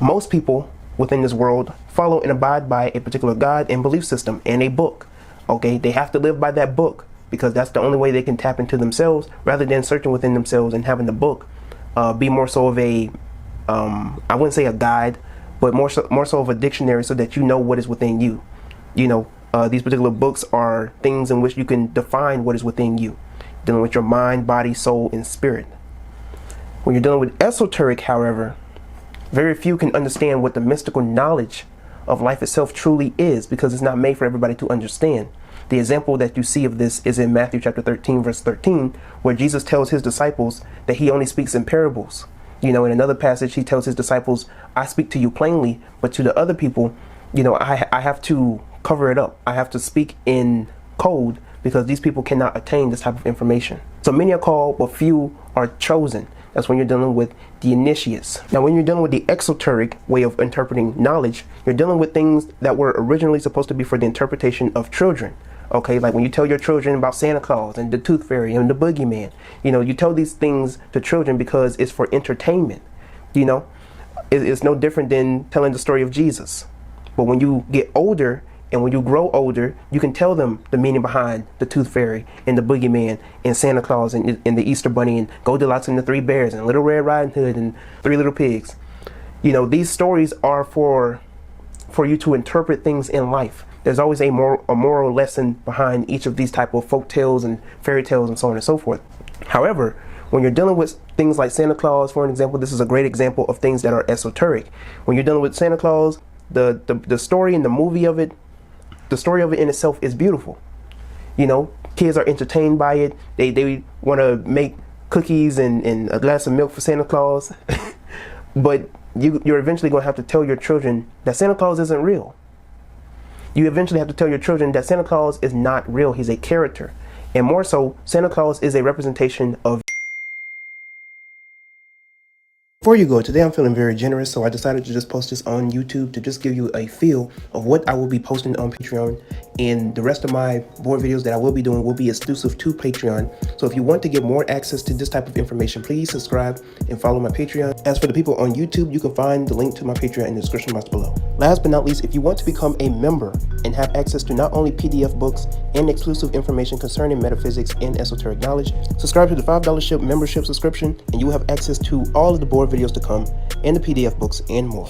Most people within this world follow and abide by a particular God and belief system and a book. Okay, they have to live by that book because that's the only way they can tap into themselves, rather than searching within themselves and having the book be more so of a I wouldn't say a guide, but more so of a dictionary, so that you know what is within you. These particular books are things in which you can define what is within you, dealing with your mind, body, soul, and spirit. When you're dealing with esoteric, however, very few can understand what the mystical knowledge of life itself truly is, because it's not made for everybody to understand. The example that you see of this is in Matthew chapter 13, verse 13, where Jesus tells his disciples that he only speaks in parables. In another passage, he tells his disciples, I speak to you plainly, but to the other people, I have to cover it up. I have to speak in code, because these people cannot attain this type of information. So many are called, but few are chosen. That's when you're dealing with the initiates. Now, when you're dealing with the exoteric way of interpreting knowledge, you're dealing with things that were originally supposed to be for the interpretation of children. Okay, like when you tell your children about Santa Claus and the Tooth Fairy and the Boogeyman, you tell these things to children because it's for entertainment. It's no different than telling the story of Jesus. But when you get older, and when you grow older, you can tell them the meaning behind the Tooth Fairy and the Boogeyman and Santa Claus and the Easter Bunny and Goldilocks and the Three Bears and Little Red Riding Hood and Three Little Pigs. These stories are for you to interpret things in life. There's always a moral lesson behind each of these type of folk tales and fairy tales and so on and so forth. However, when you're dealing with things like Santa Claus, for an example, this is a great example of things that are esoteric. When you're dealing with Santa Claus, the story and the movie of it, the story of it in itself is beautiful. Kids are entertained by it. They want to make cookies and a glass of milk for Santa Claus. But you're eventually going to have to tell your children that Santa Claus isn't real. You eventually have to tell your children that Santa Claus is not real. He's a character. And more so, Santa Claus is a representation of... Before you go, today I'm feeling very generous, so I decided to just post this on YouTube to just give you a feel of what I will be posting on Patreon, and the rest of my board videos that I will be doing will be exclusive to Patreon. So if you want to get more access to this type of information, please subscribe and follow my Patreon. As for the people on YouTube, you can find the link to my Patreon in the description box below. Last but not least, if you want to become a member and have access to not only PDF books and exclusive information concerning metaphysics and esoteric knowledge, subscribe to the $5 ship membership subscription, and you will have access to all of the board videos to come, and the PDF books, and more.